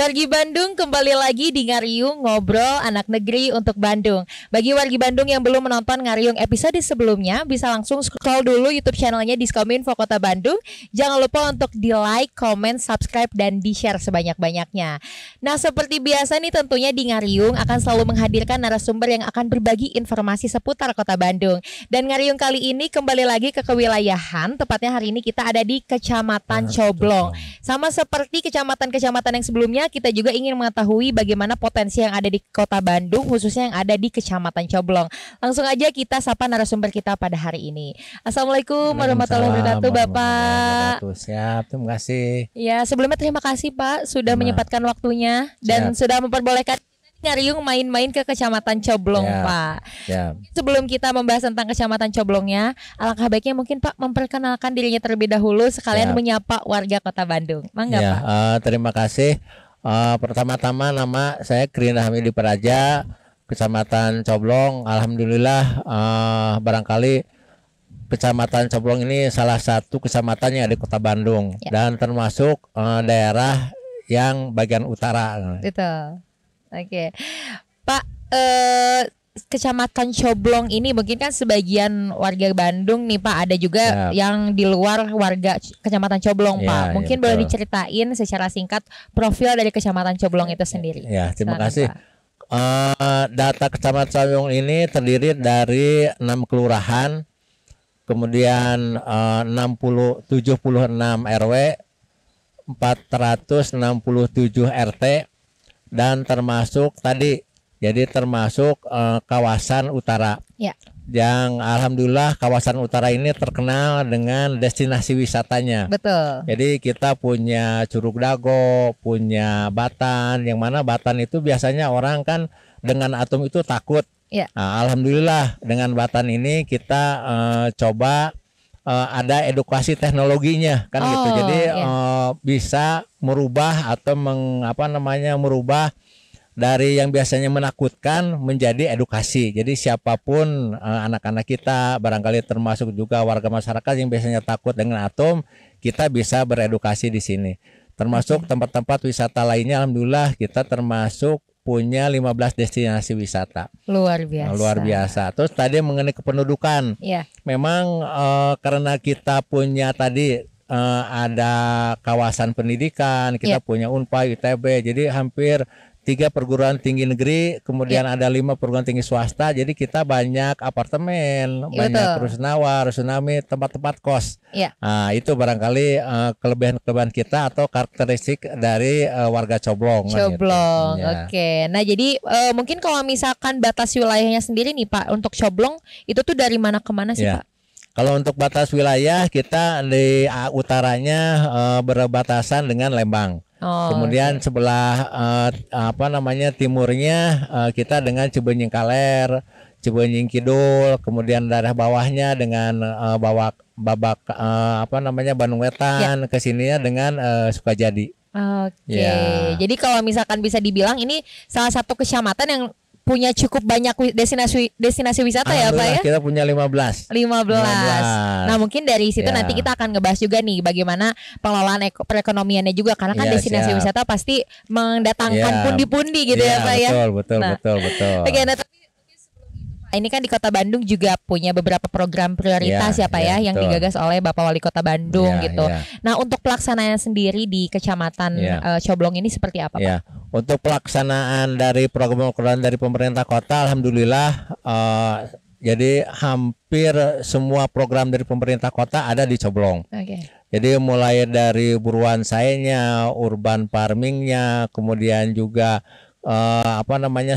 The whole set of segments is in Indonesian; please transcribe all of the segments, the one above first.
Wargi Bandung, kembali lagi di Ngariung Ngobrol Anak Negeri untuk Bandung. Bagi wargi Bandung yang belum menonton Ngariung episode sebelumnya, bisa langsung scroll dulu YouTube channelnya Diskominfo Kota Bandung. Jangan lupa untuk di like, comment, subscribe, dan di share sebanyak-banyaknya. Nah, seperti biasa nih tentunya di Ngariung akan selalu menghadirkan narasumber yang akan berbagi informasi seputar Kota Bandung. Dan Ngariung kali ini kembali lagi ke kewilayahan, tepatnya hari ini kita ada di Kecamatan Coblong. Sama seperti kecamatan-kecamatan yang sebelumnya, kita juga ingin mengetahui bagaimana potensi yang ada di Kota Bandung, khususnya yang ada di Kecamatan Coblong. Langsung aja kita sapa narasumber kita pada hari ini. Assalamualaikum warahmatullahi wabarakatuh, Bapak. Siap, terima kasih. Ya, sebelumnya terima kasih Pak sudah menyempatkan waktunya dan sudah memperbolehkan Ngariung main-main ke Kecamatan Coblong, Pak. Sebelum kita membahas tentang Kecamatan Coblongnya, alangkah baiknya mungkin Pak memperkenalkan dirinya terlebih dahulu, sekalian menyapa warga Kota Bandung. Mangga Pak. Terima kasih. Pertama-tama nama saya Krina Hamidi Praja, Kecamatan Coblong. Alhamdulillah, barangkali Kecamatan Coblong ini salah satu kecamatan yang ada di Kota Bandung dan termasuk daerah yang bagian utara. Betul. Oke, Pak, Kecamatan Coblong ini mungkin kan sebagian warga Bandung nih Pak, ada juga yang di luar warga Kecamatan Coblong Pak. Mungkin boleh diceritain secara singkat profil dari Kecamatan Coblong itu sendiri. Ya, terima kasih. Data Kecamatan Coblong ini terdiri dari 6 kelurahan, kemudian 76 RW, 467 RT. Dan termasuk termasuk kawasan utara yang alhamdulillah kawasan utara ini terkenal dengan destinasi wisatanya. Betul. Jadi kita punya Curug Dago, punya Batan, yang mana Batan itu biasanya orang kan dengan atom itu takut. Nah, alhamdulillah dengan Batan ini kita coba ada edukasi teknologinya kan gitu. Jadi bisa merubah atau merubah dari yang biasanya menakutkan menjadi edukasi. Jadi siapapun anak-anak kita, barangkali termasuk juga warga masyarakat yang biasanya takut dengan atom, kita bisa beredukasi di sini. Termasuk tempat-tempat wisata lainnya, alhamdulillah kita termasuk punya 15 destinasi wisata. Luar biasa. Luar biasa. Terus tadi mengenai kependudukan. Memang karena kita punya tadi ada kawasan pendidikan, kita punya Unpad, ITB. Jadi hampir 3 perguruan tinggi negeri, kemudian ada 5 perguruan tinggi swasta. Jadi kita banyak apartemen, banyak rusunawa, rusunami, tempat-tempat kos. Nah, itu barangkali kelebihan-kelebihan kita atau karakteristik dari warga Coblong. Coblong, oke. Nah, jadi mungkin kalau misalkan batas wilayahnya sendiri nih Pak, untuk Coblong itu tuh dari mana ke mana sih Pak? Kalau untuk batas wilayah kita di utaranya berbatasan dengan Lembang. Kemudian sebelah timurnya kita dengan Cibenying Kaler, Cibenying Kidul, kemudian daerah bawahnya dengan Bandung Wetan, kesininya dengan Sukajadi. Jadi kalau misalkan bisa dibilang ini salah satu kecamatan yang punya cukup banyak destinasi wisata ya Pak ya? Kita punya 15. Nah, mungkin dari situ nanti kita akan ngebahas juga nih bagaimana pengelolaan perekonomiannya juga, karena kan destinasi wisata pasti mendatangkan pundi-pundi gitu ya Pak ya. Betul. Oke, nah tapi ini kan di Kota Bandung juga punya beberapa program prioritas ya Pak ya, yang digagas oleh Bapak Wali Kota Bandung gitu. Nah, untuk pelaksanaannya sendiri di Kecamatan Coblong ini seperti apa Pak? Untuk pelaksanaan dari program-program dari pemerintah kota, alhamdulillah jadi hampir semua program dari pemerintah kota ada di Coblong. Jadi mulai dari buruan sayanya, urban farmingnya, kemudian juga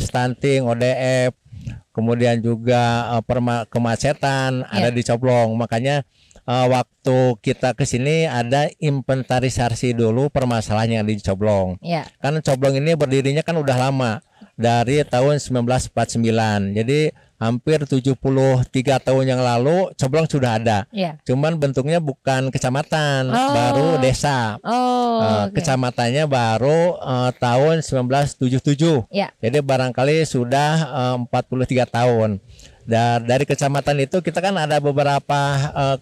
stunting, ODF, kemudian juga kemacetan ada di Coblong. Makanya waktu kita ke sini ada inventarisasi dulu permasalahan yang ada di Coblong. Kan Coblong ini berdirinya kan udah lama, dari tahun 1949. Jadi hampir 73 tahun yang lalu Coblong sudah ada. Cuman bentuknya bukan kecamatan, baru desa. Kecamatannya baru tahun 1977. Jadi barangkali sudah 43 tahun. Dari kecamatan itu kita kan ada beberapa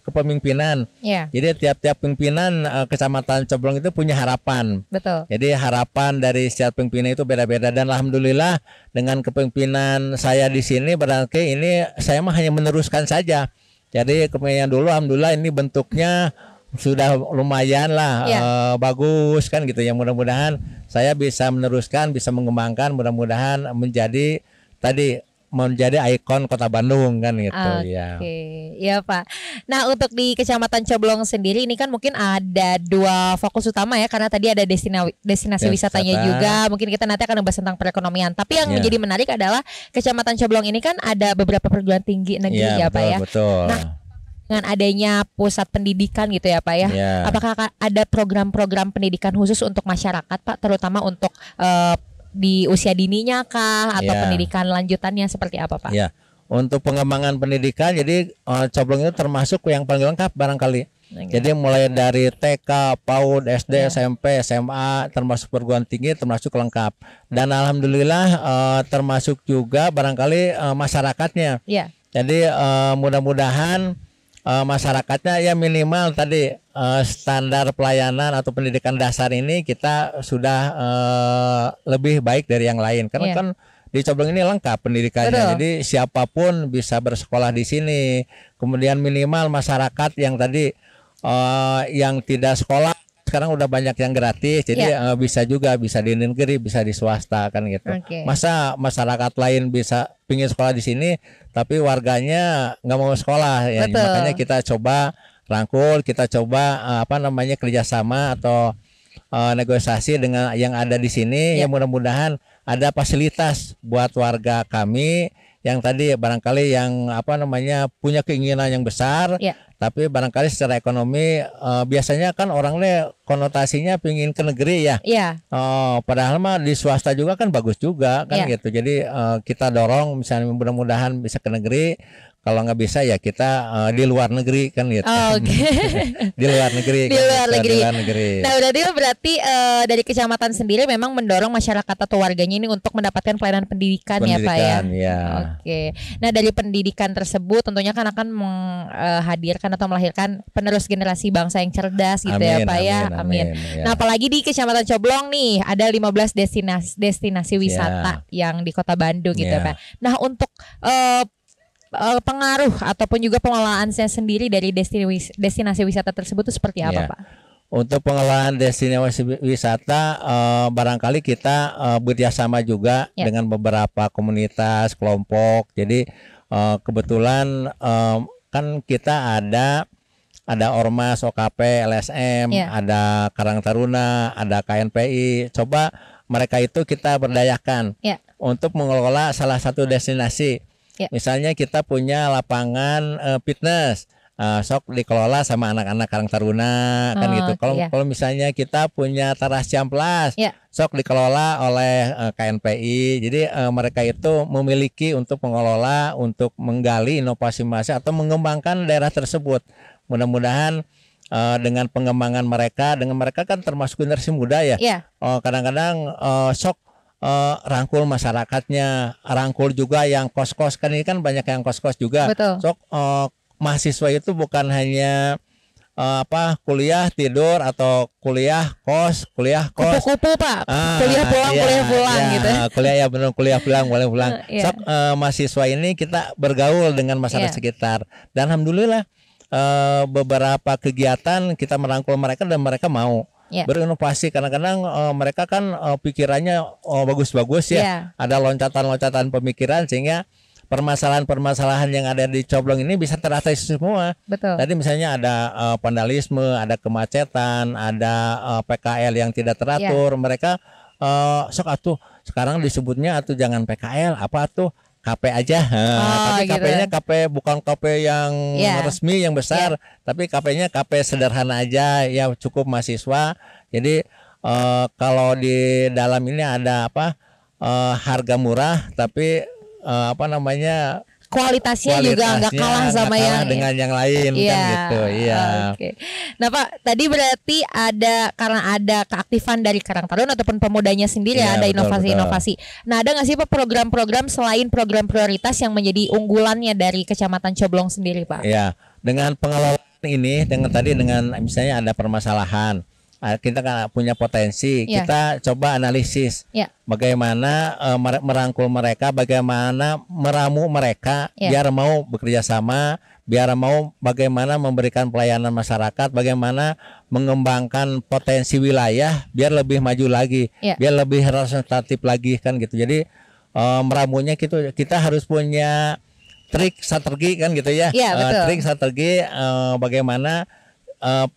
kepemimpinan. Jadi tiap-tiap pimpinan kecamatan Coblong itu punya harapan. Betul. Jadi harapan dari setiap pimpinan itu beda-beda, dan alhamdulillah dengan kepemimpinan saya di sini berarti ini saya mah hanya meneruskan saja. Jadi kepemimpinan dulu alhamdulillah ini bentuknya sudah lumayan lah, bagus kan gitu ya. Mudah-mudahan saya bisa meneruskan, bisa mengembangkan, mudah-mudahan menjadi ikon Kota Bandung kan gitu. Ya. Iya Pak. Nah untuk di Kecamatan Coblong sendiri ini kan mungkin ada 2 fokus utama ya, karena tadi ada destinasi wisatanya juga. Mungkin kita nanti akan membahas tentang perekonomian. Tapi yang menjadi menarik adalah Kecamatan Coblong ini kan ada beberapa perguruan tinggi negeri ya Pak ya. Betul. Nah dengan adanya pusat pendidikan gitu ya Pak ya, apakah ada program-program pendidikan khusus untuk masyarakat Pak, terutama untuk di usia dininya kah atau pendidikan lanjutannya seperti apa Pak? Ya, untuk pengembangan pendidikan jadi Coblong itu termasuk yang paling lengkap barangkali. Jadi mulai dari TK, PAUD, SD, SMP, SMA, termasuk perguruan tinggi termasuk lengkap. Dan alhamdulillah termasuk juga barangkali masyarakatnya. Jadi mudah-mudahan masyarakatnya ya minimal tadi standar pelayanan atau pendidikan dasar ini kita sudah lebih baik dari yang lain, karena kan di Coblong ini lengkap pendidikannya. Jadi siapapun bisa bersekolah di sini. Kemudian minimal masyarakat yang tadi yang tidak sekolah sekarang udah banyak yang gratis, jadi bisa juga, bisa di negeri, bisa di swasta kan gitu. Masa masyarakat lain bisa pingin sekolah di sini tapi warganya nggak mau sekolah ya. Makanya kita coba rangkul, kita coba kerjasama atau negosiasi dengan yang ada di sini. Ya mudah-mudahan ada fasilitas buat warga kami yang tadi barangkali yang punya keinginan yang besar, tapi barangkali secara ekonomi biasanya kan orangnya konotasinya pingin ke negeri ya. Padahal mah di swasta juga kan bagus juga kan gitu. Jadi kita dorong misalnya mudah-mudahan bisa ke negeri. Kalau nggak bisa ya kita di luar negeri kan gitu. Di luar negeri. Di luar negeri. Nah berarti dari kecamatan sendiri memang mendorong masyarakat atau warganya ini untuk mendapatkan pelayanan pendidikan ya Pak ya. Nah dari pendidikan tersebut tentunya kan akan menghadirkan atau melahirkan penerus generasi bangsa yang cerdas gitu ya Pak ya. Amin. Nah apalagi di Kecamatan Coblong nih ada 15 destinasi wisata yang di Kota Bandung gitu ya Pak. Nah untuk pengaruh ataupun juga pengelolaannya sendiri dari destinasi wisata tersebut itu seperti apa Pak? Untuk pengelolaan destinasi wisata barangkali kita bekerjasama juga dengan beberapa komunitas kelompok. Jadi kebetulan kan kita ada Ormas, OKP, LSM, ada Karang Taruna, ada KNPI. Coba mereka itu kita berdayakan untuk mengelola salah satu destinasi. Misalnya kita punya lapangan fitness, sok dikelola sama anak-anak Karang Taruna kan gitu. Kalau misalnya kita punya teras Ciamplas, sok dikelola oleh KNPI. Jadi mereka itu memiliki untuk mengelola, untuk menggali inovasi masing atau mengembangkan daerah tersebut. Mudah-mudahan dengan pengembangan mereka kan termasuk generasi muda ya. Kadang-kadang sok rangkul masyarakatnya, rangkul juga yang kos-kos, kan ini kan banyak yang kos-kos juga. Sok mahasiswa itu bukan hanya kuliah tidur atau kuliah kos. Kupu-kupu Pak, kuliah pulang gitu. Kuliah pulang. Sok mahasiswa ini kita bergaul dengan masyarakat sekitar, dan alhamdulillah beberapa kegiatan kita merangkul mereka dan mereka mau berinovasi. Kadang-kadang mereka kan pikirannya bagus-bagus ya. Ada loncatan-loncatan pemikiran sehingga permasalahan-permasalahan yang ada di Coblong ini bisa teratasi semua. Tadi misalnya ada vandalisme, ada kemacetan, ada PKL yang tidak teratur. Mereka sok atuh sekarang disebutnya atuh jangan PKL, apa tuh KP aja. Tapi KP-nya KP bukan KP yang resmi yang besar, tapi KP-nya KP sederhana aja ya, cukup mahasiswa. Jadi kalau di dalam ini ada harga murah tapi kualitasnya juga nggak kalah sama yang dengan yang lain kan gitu. Iya. Okay. Nah Pak, tadi berarti karena ada keaktifan dari Karang Taruna ataupun pemudanya sendiri ada inovasi-inovasi. Nah, ada nggak sih Pak program-program selain program prioritas yang menjadi unggulannya dari Kecamatan Coblong sendiri, Pak? Iya, dengan pengelolaan ini dengan misalnya ada permasalahan, kita kan punya potensi, kita coba analisis bagaimana merangkul mereka, bagaimana meramu mereka biar mau bekerja sama, biar mau bagaimana memberikan pelayanan masyarakat, bagaimana mengembangkan potensi wilayah biar lebih maju lagi, biar lebih representatif lagi kan gitu. Jadi meramunya gitu, kita harus punya trik strategi kan gitu ya, trik strategi bagaimana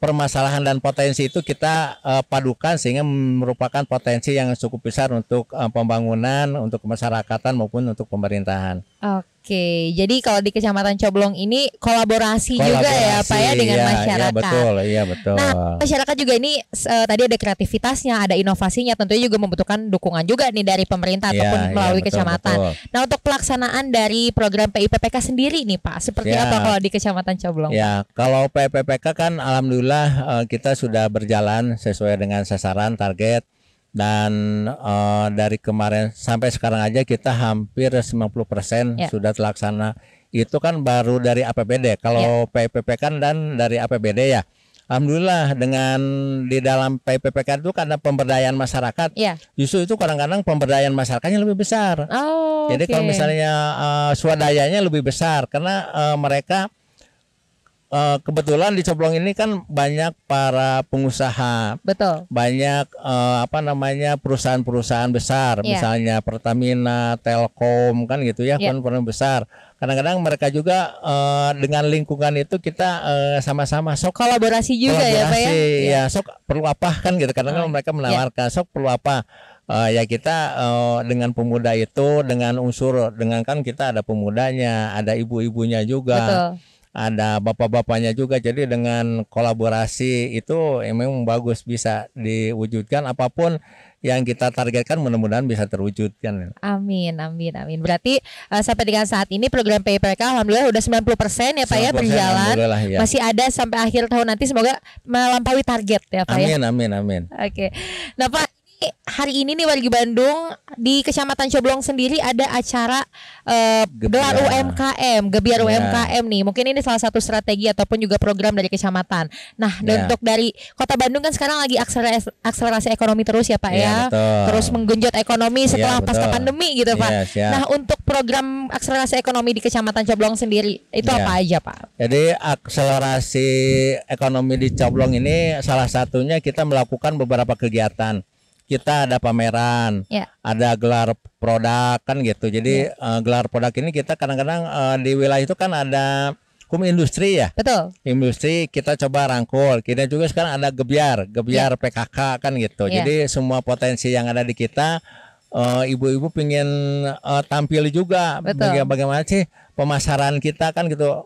permasalahan dan potensi itu kita padukan sehingga merupakan potensi yang cukup besar untuk pembangunan, untuk kemasyarakatan maupun untuk pemerintahan. Oke, jadi kalau di Kecamatan Coblong ini kolaborasi juga ya Pak ya dengan masyarakat. Iya betul. Nah, masyarakat juga ini tadi ada kreativitasnya, ada inovasinya, tentunya juga membutuhkan dukungan juga nih dari pemerintah ataupun melalui kecamatan. Nah, untuk pelaksanaan dari program PIPPK sendiri nih Pak, seperti apa kalau di Kecamatan Coblong? Ya, kalau PIPPK kan alhamdulillah kita sudah berjalan sesuai dengan sasaran target. Dan dari kemarin sampai sekarang aja kita hampir 90% sudah terlaksana. Itu kan baru dari APBD. Kalau PIPP kan dan dari APBD ya. Alhamdulillah dengan di dalam PIPPK itu karena pemberdayaan masyarakat. Justru itu kadang-kadang pemberdayaan masyarakatnya lebih besar. Jadi kalau misalnya swadayanya lebih besar karena mereka kebetulan di Coblong ini kan banyak para pengusaha, banyak perusahaan-perusahaan besar, misalnya Pertamina, Telkom kan gitu ya, kan perusahaan besar. Kadang-kadang mereka juga dengan lingkungan itu kita sama-sama sok kolaborasi juga ya Pak ya. Ya sok perlu apa kan gitu. Kadang-kadang mereka menawarkan sok perlu apa. Ya kita dengan pemuda itu dengan unsur dengan kan kita ada pemudanya, ada ibu-ibunya juga. Ada bapak-bapaknya juga, jadi dengan kolaborasi itu memang bagus bisa diwujudkan apapun yang kita targetkan mudah-mudahan bisa terwujudkan. Amin. Berarti sampai dengan saat ini program PIPPK alhamdulillah udah 90% ya Pak ya berjalan. Ya. Masih ada sampai akhir tahun nanti semoga melampaui target ya Pak ya. Amin. Oke. Nah Pak, hari ini nih wargi Bandung di Kecamatan Coblong sendiri ada acara gelar UMKM, Gebiar UMKM nih. Mungkin ini salah satu strategi ataupun juga program dari kecamatan. Nah, untuk dari Kota Bandung kan sekarang lagi akselerasi ekonomi terus ya Pak ya. Terus menggenjot ekonomi setelah pasca pandemi gitu Pak. Nah, untuk program akselerasi ekonomi di Kecamatan Coblong sendiri itu apa aja Pak? Jadi akselerasi ekonomi di Coblong ini salah satunya kita melakukan beberapa kegiatan. Kita ada pameran, ada gelar produk kan gitu. Jadi gelar produk ini kita kadang-kadang di wilayah itu kan ada industri ya. Betul. Industri kita coba rangkul. Kita juga sekarang ada gebiar PKK kan gitu. Jadi semua potensi yang ada di kita, ibu-ibu pengen tampil juga. Bagaimana sih pemasaran kita kan gitu,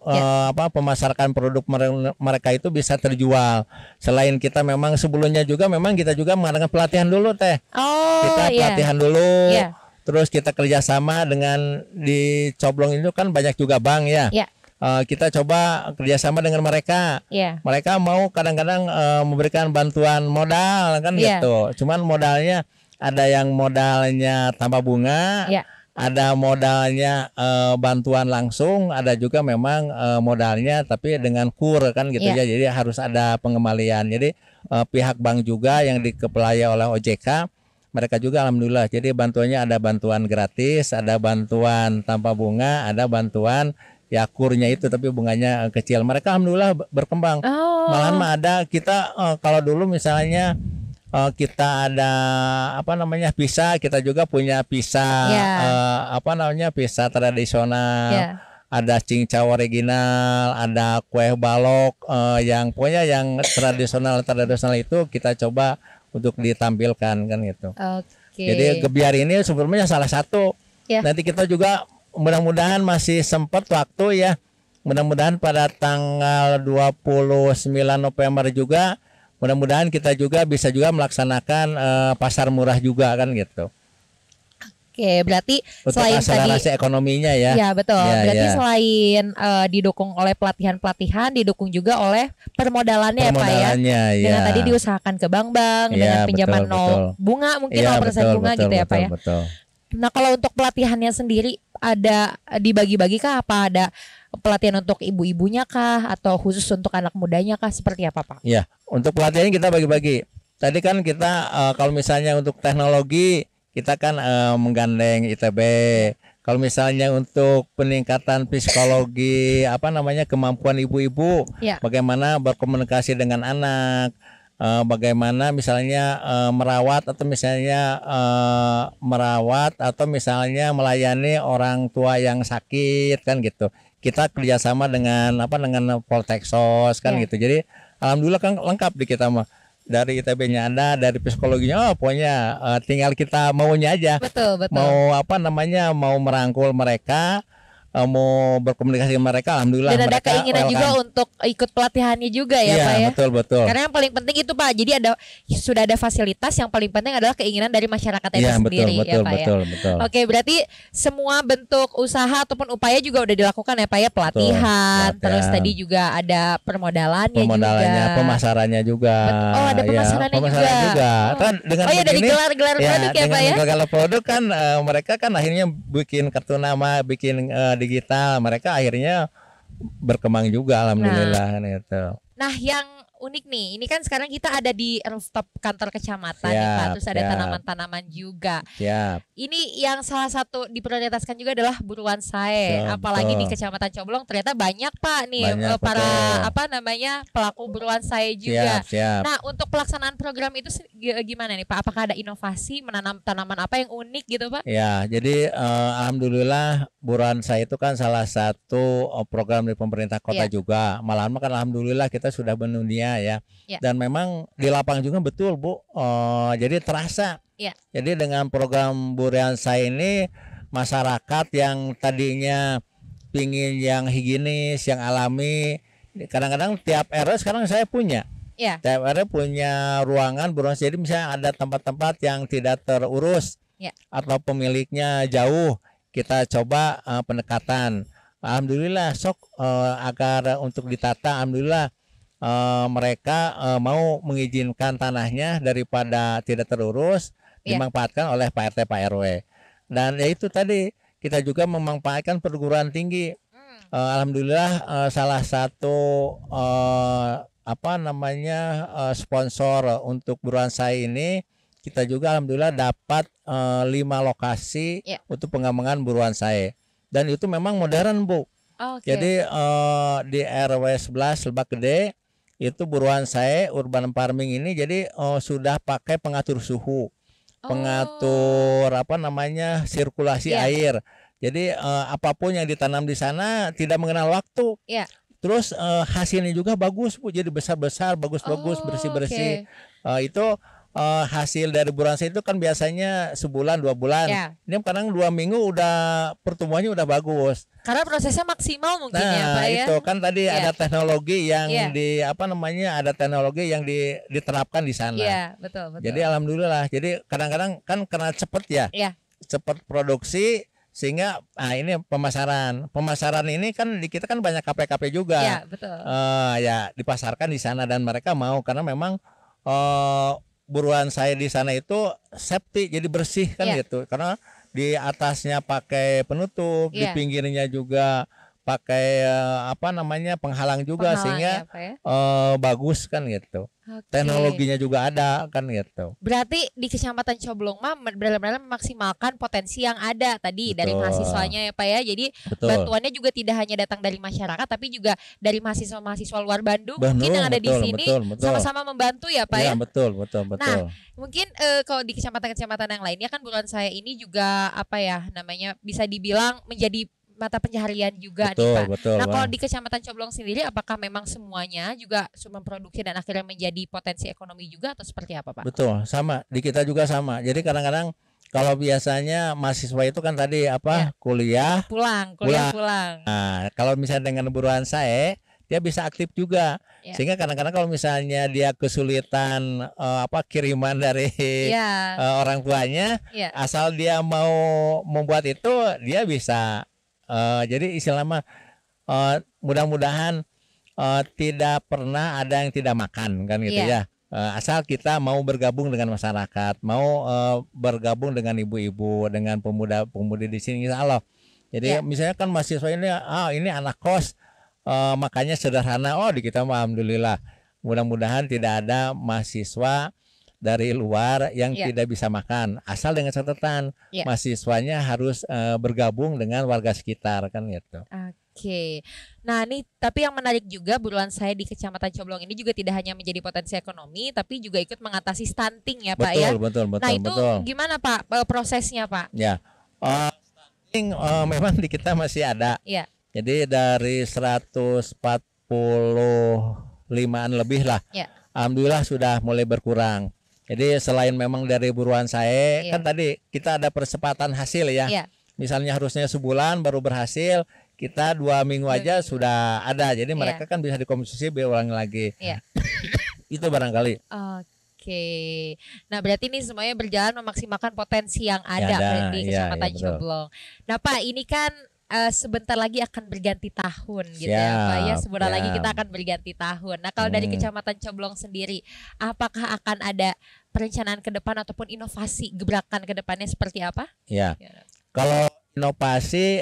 pemasaran produk mereka itu bisa terjual. Selain kita memang sebelumnya juga memang kita juga mengadakan pelatihan dulu kita pelatihan dulu, terus kita kerjasama dengan di Coblong itu kan banyak juga bank ya. Kita coba kerjasama dengan mereka. Mereka mau kadang-kadang memberikan bantuan modal kan gitu. Cuman modalnya ada yang modalnya tanpa bunga. Ada modalnya bantuan langsung, ada juga memang modalnya tapi dengan kur kan gitu ya. Jadi harus ada pengembalian. Jadi pihak bank juga yang dikepelai oleh OJK, mereka juga alhamdulillah. Jadi bantuannya ada bantuan gratis, ada bantuan tanpa bunga, ada bantuan ya kurnya itu tapi bunganya kecil. Mereka alhamdulillah berkembang. Malahan mah ada kita kalau dulu misalnya kita ada pisah, kita juga punya pisah pisah tradisional, ada cincau original, ada kue balok yang pokoknya yang tradisional itu kita coba untuk ditampilkan kan gitu. Jadi gebiar ini sebenarnya salah satu. Nanti kita juga mudah-mudahan masih sempat waktu ya. Mudah-mudahan pada tanggal 29 November juga mudah-mudahan kita juga bisa juga melaksanakan pasar murah juga kan gitu. Oke, berarti untuk selain akselerasi ekonominya ya. Ya betul. Ya, berarti ya. selain didukung oleh pelatihan-pelatihan, didukung juga oleh permodalannya ya Pak ya. Dengan tadi diusahakan ke bank-bank ya, dengan pinjaman betul, nol betul. bunga mungkin Ya, 0% betul, bunga betul, gitu ya betul, Pak ya. Betul. Nah kalau untuk pelatihannya sendiri ada dibagi-bagi kah, apa ada pelatihan untuk ibu-ibunya kah atau khusus untuk anak mudanya kah, seperti apa Pak? Ya, untuk pelatihan kita bagi-bagi. Tadi kan kita kalau misalnya untuk teknologi kita kan menggandeng ITB. Kalau misalnya untuk peningkatan psikologi apa namanya kemampuan ibu-ibu, bagaimana berkomunikasi dengan anak, bagaimana misalnya merawat atau misalnya melayani orang tua yang sakit kan gitu. Kita kerjasama dengan Polteksos kan gitu. Jadi alhamdulillah kan lengkap di kita mah. Dari ITB-nya ada, dari psikologinya, pokoknya tinggal kita maunya aja. Betul. Mau mau merangkul mereka, mau berkomunikasi dengan mereka, alhamdulillah. Dan ada keinginan juga untuk ikut pelatihannya juga ya Pak ya. Betul. Karena yang paling penting itu Pak. Jadi sudah ada fasilitas, yang paling penting adalah keinginan dari masyarakat itu sendiri ya Pak ya. Betul. Oke, berarti semua bentuk usaha ataupun upaya juga udah dilakukan ya Pak ya, pelatihan. Terus tadi juga ada permodalannya juga. Pemasarannya juga. Oh, ada pemasarannya juga. Kan dengan dari gelar-gelar produk ya Pak ya. Gelar produk kan mereka kan akhirnya bikin kartu nama, bikin digital, mereka akhirnya berkembang juga alhamdulillah kan gitu. Nah, yang unik nih, ini kan sekarang kita ada di rooftop kantor kecamatan nih Pak, terus ada tanaman-tanaman juga. Ini yang salah satu diprioritaskan juga adalah buruan sae, apalagi di Kecamatan Coblong ternyata banyak Pak nih para pelaku buruan sae juga. Nah, untuk pelaksanaan program itu gimana nih Pak? Apakah ada inovasi menanam tanaman apa yang unik gitu Pak? Ya, jadi alhamdulillah buruan sae itu kan salah satu program dari pemerintah kota juga. Malahan kan alhamdulillah kita sudah mendunia ya. Dan memang di lapangan juga betul Bu. Jadi terasa. Jadi dengan program buruan sae ini masyarakat yang tadinya pingin yang higienis, yang alami, kadang-kadang tiap RW sekarang saya punya. Tiap RW punya ruangan buruan sae. Jadi misalnya ada tempat-tempat yang tidak terurus atau pemiliknya jauh, kita coba pendekatan. Alhamdulillah agar untuk ditata, alhamdulillah mereka mau mengizinkan tanahnya daripada tidak terurus dimanfaatkan oleh Pak RT Pak RW. Dan ya itu tadi kita juga memanfaatkan perguruan tinggi. Alhamdulillah salah satu sponsor untuk buruan sae ini kita juga alhamdulillah dapat 5 lokasi untuk pengembangan buruan sae. Dan itu memang modern Bu. Jadi di RW 11 Lebak Gede itu buruan sae urban farming ini jadi sudah pakai pengatur suhu, pengatur sirkulasi air. Jadi apapun yang ditanam di sana tidak mengenal waktu. Terus hasilnya juga bagus Bu, jadi besar-besar, bagus-bagus, bersih-bersih. Itu hasil dari buruan sae itu kan biasanya sebulan 2 bulan. Ini kadang 2 minggu udah pertumbuhannya udah bagus. Karena prosesnya maksimal mungkin ya Pak ya. Itu kan tadi ada teknologi yang ada teknologi yang diterapkan di sana. Betul. Jadi alhamdulillah. Jadi kadang-kadang kan karena cepat cepat produksi sehingga ini pemasaran. Pemasaran ini kan di kita kan banyak KP-KP juga. Betul. Dipasarkan di sana dan mereka mau karena memang buruan sae di sana itu safety, jadi bersih kan gitu. Karena di atasnya pakai penutup, di pinggirnya juga pakai penghalang juga sehingga bagus kan gitu. Teknologinya juga ada kan gitu. Berarti di Kecamatan Coblong mah benar-benar memaksimalkan potensi yang ada tadi dari mahasiswanya ya Pak ya. Jadi bantuannya juga tidak hanya datang dari masyarakat tapi juga dari mahasiswa-mahasiswa luar Bandung mungkin yang ada di sini sama-sama membantu ya Pak ya. Betul. Nah, mungkin kalau di kecamatan-kecamatan yang lainnya kan buruan sae ini juga bisa dibilang menjadi mata pencaharian juga nih Pak. Nah, kalau di Kecamatan Coblong sendiri apakah memang semuanya juga memproduksi dan akhirnya menjadi potensi ekonomi juga atau seperti apa Pak? Betul, sama. Di kita juga sama. Jadi kadang-kadang kalau biasanya mahasiswa itu kan tadi kuliah pulang. Nah, kalau misalnya dengan buruan sae dia bisa aktif juga. Sehingga kadang-kadang kalau misalnya dia kesulitan kiriman dari orang tuanya, asal dia mau membuat itu dia bisa. Jadi istilahnya mudah-mudahan tidak pernah ada yang tidak makan kan gitu ya. Asal kita mau bergabung dengan masyarakat, mau bergabung dengan ibu-ibu, dengan pemuda-pemudi di sini, insya Allah. Jadi misalnya kan mahasiswa ini anak kos, makanya sederhana. Di kita alhamdulillah. Mudah-mudahan tidak ada mahasiswa dari luar yang tidak bisa makan. Asal dengan catatan mahasiswanya harus bergabung dengan warga sekitar kan gitu. Oke. Nah, ini tapi yang menarik juga buruan saya di Kecamatan Coblong ini juga tidak hanya menjadi potensi ekonomi tapi juga ikut mengatasi stunting ya Pak ya. Betul. Nah, itu gimana Pak prosesnya Pak? Ya. Stunting memang di kita masih ada. Jadi dari 145-an lebih lah. Alhamdulillah sudah mulai berkurang. Jadi selain memang dari buruan saya, kan tadi kita ada percepatan hasil ya. Misalnya harusnya sebulan baru berhasil, kita 2 minggu aja sudah ada. Jadi mereka kan bisa dikonsumsi berulang lagi. Itu barangkali. Oke. Nah, berarti ini semuanya berjalan memaksimalkan potensi yang ada di Kecamatan Coblong. Nah, Pak, ini kan sebentar lagi akan berganti tahun gitu ya Pak ya. Sebentar lagi kita akan berganti tahun. Nah, kalau dari Kecamatan Coblong sendiri, apakah akan ada perencanaan ke depan ataupun inovasi gebrakan ke depannya seperti apa? Kalau inovasi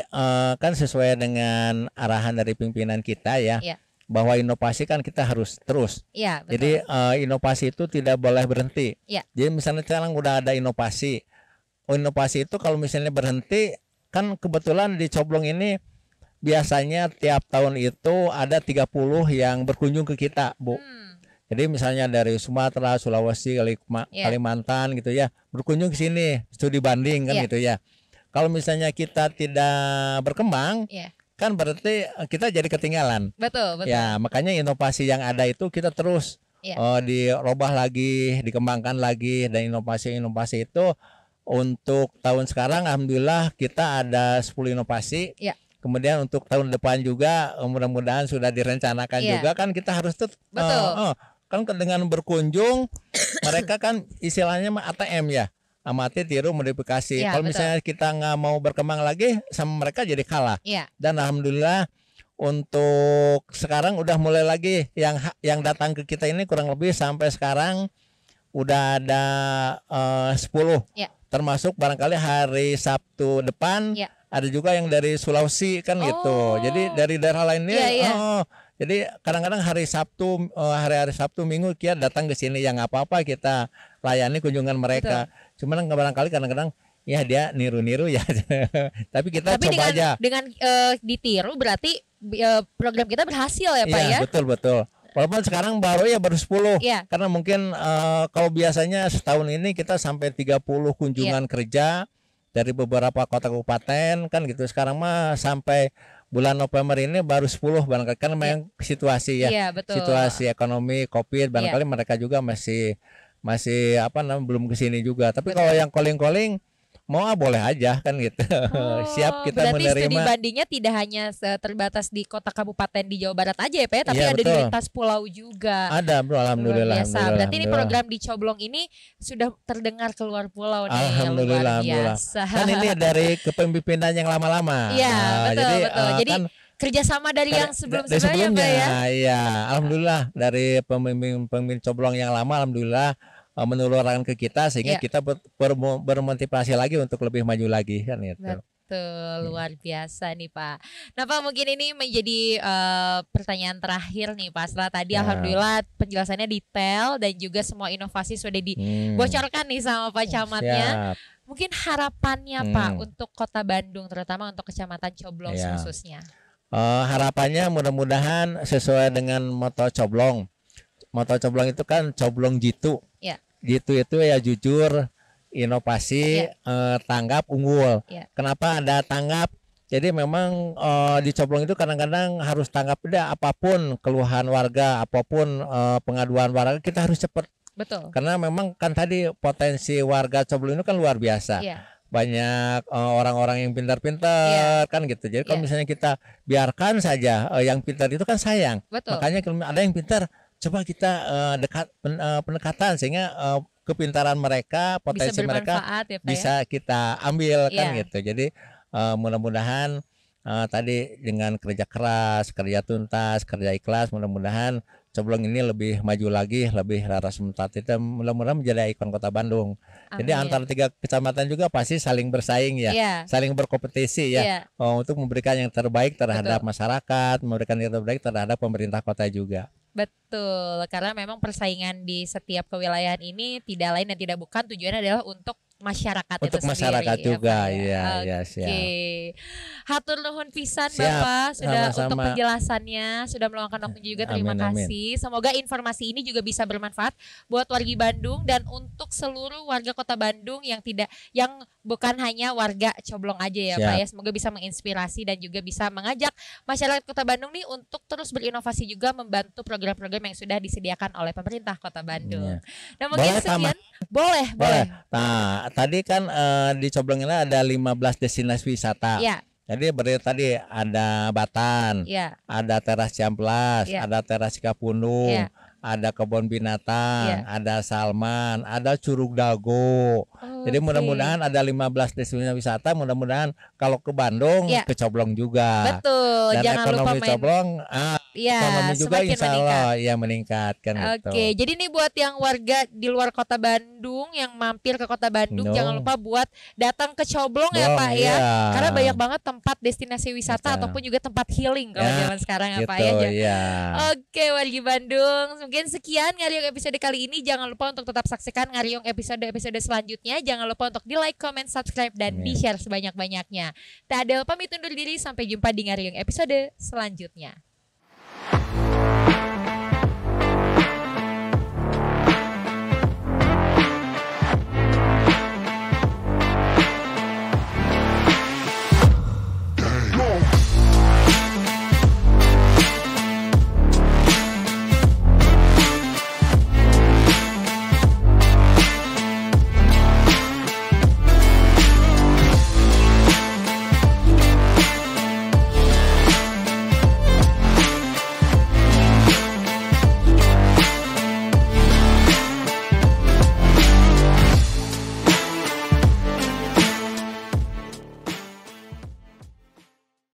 kan sesuai dengan arahan dari pimpinan kita bahwa inovasi kan kita harus terus. Betul. Jadi inovasi itu tidak boleh berhenti. Jadi misalnya sekarang udah ada inovasi. Inovasi itu kalau misalnya berhenti, kan kebetulan di Coblong ini biasanya tiap tahun itu ada 30 yang berkunjung ke kita, Bu. Jadi misalnya dari Sumatera, Sulawesi, Kalimantan gitu ya, berkunjung ke sini, studi banding kan gitu ya. Kalau misalnya kita tidak berkembang, kan berarti kita jadi ketinggalan. Betul. Ya, makanya inovasi yang ada itu kita terus dirubah lagi, dikembangkan lagi, dan inovasi-inovasi itu untuk tahun sekarang alhamdulillah kita ada 10 inovasi. Kemudian untuk tahun depan juga mudah-mudahan sudah direncanakan juga kan kita harus kan dengan berkunjung mereka kan istilahnya ATM ya. Amati, tiru, modifikasi. Kalau misalnya kita nggak mau berkembang lagi sama mereka jadi kalah. Dan alhamdulillah untuk sekarang udah mulai lagi yang datang ke kita ini kurang lebih sampai sekarang udah ada 10. Termasuk barangkali hari Sabtu depan ada juga yang dari Sulawesi kan gitu. Jadi dari daerah lainnya. Jadi kadang-kadang hari Sabtu, hari-hari Sabtu Minggu kita datang ke sini yang apa-apa kita layani kunjungan mereka. Cuman barangkali kadang-kadang ya dia niru-niru ya. Tapi kita coba aja. Dengan ditiru berarti program kita berhasil ya Pak ya? Betul. Walaupun sekarang baru 10. Karena mungkin kalau biasanya setahun ini kita sampai 30 kunjungan kerja dari beberapa kota kabupaten kan gitu. Sekarang mah sampai bulan November ini baru 10 barangkali kan memang situasi situasi ekonomi Covid barangkali mereka juga masih belum kesini juga. Tapi kalau yang calling mau boleh aja kan gitu. Siap kita berarti menerima. Berarti studi bandingnya tidak hanya terbatas di kota kabupaten di Jawa Barat aja ya Pak, tapi ada di lintas pulau juga. Ada Bro, alhamdulillah. Berarti ini program di Coblong ini sudah terdengar keluar pulau nih. Alhamdulillah. Kan ini dari kepemimpinan yang lama-lama. Betul. Jadi kan, kerjasama dari yang sebelumnya Pak ya. Iya, alhamdulillah dari pemimpin Coblong yang lama alhamdulillah menulurkan ke kita sehingga kita bermotivasi lagi untuk lebih maju lagi kan gitu. Betul, luar biasa nih Pak. Nah Pak, mungkin ini menjadi pertanyaan terakhir nih Pak. Setelah tadi alhamdulillah penjelasannya detail dan juga semua inovasi sudah dibocorkan nih sama Pak Camatnya. Mungkin harapannya Pak untuk Kota Bandung terutama untuk Kecamatan Coblong khususnya. Harapannya mudah-mudahan sesuai dengan moto Coblong. Moto Coblong itu kan Coblong Jitu. Jitu itu ya jujur, inovasi, tanggap, unggul. Kenapa ada tanggap? Jadi memang di Coblong itu kadang-kadang harus tanggap apapun keluhan warga, apapun pengaduan warga kita harus cepat. Betul. Karena memang kan tadi potensi warga Coblong itu kan luar biasa. banyak orang-orang yang pintar-pintar kan gitu. Jadi kalau misalnya kita biarkan saja yang pintar itu kan sayang. Betul. Makanya kalau ada yang pintar, coba kita pendekatan sehingga kepintaran mereka, potensi mereka ya, bisa kita ambil kan gitu. Jadi mudah-mudahan tadi dengan kerja keras, kerja tuntas, kerja ikhlas, mudah-mudahan Coblong ini lebih maju lagi, lebih laras itu mudah-mudahan menjadi ikon Kota Bandung. Amin. Jadi antara 3 kecamatan juga pasti saling bersaing ya, saling berkompetisi ya, untuk memberikan yang terbaik terhadap masyarakat, memberikan yang terbaik terhadap pemerintah kota juga. Betul, karena memang persaingan di setiap kewilayahan ini tidak lain dan tidak bukan tujuannya adalah untuk masyarakat untuk itu masyarakat sendiri, juga ya siap. Hatur nuhun pisan Bapak sudah sama-sama. Untuk penjelasannya, sudah meluangkan waktu juga, terima kasih. Semoga informasi ini juga bisa bermanfaat buat wargi Bandung dan untuk seluruh warga Kota Bandung yang bukan hanya warga Coblong aja ya Pak ya. Semoga bisa menginspirasi dan juga bisa mengajak masyarakat Kota Bandung nih untuk terus berinovasi juga membantu program-program yang sudah disediakan oleh pemerintah Kota Bandung. Nah, mungkin sekian. Boleh. Nah, tadi kan di Coblong ini ada 15 destinasi wisata. Jadi berarti tadi ada Batan, ada Teras Ciamplas, ada Teras Cikapundung, ada kebun binatang, ada Salman, ada Curug Dago. Jadi mudah-mudahan ada 15 destinasi wisata. Mudah-mudahan kalau ke Bandung ke Coblong juga. Betul. Dan jangan ekonomi lupa Coblong, ekonomi juga insya Allah meningkat kan. Oke, jadi nih buat yang warga di luar Kota Bandung yang mampir ke Kota Bandung, jangan lupa buat datang ke Coblong ya Pak ya. Karena banyak banget tempat destinasi wisata ataupun juga tempat healing kalau zaman sekarang ya Pak ya. Oke, wargi Bandung, mungkin sekian Ngariung episode kali ini. Jangan lupa untuk tetap saksikan Ngariung episode selanjutnya. Jangan lupa untuk di like, comment, subscribe, dan di share sebanyak-banyaknya. Tak ada pamit undur diri, sampai jumpa di Ngariung episode selanjutnya.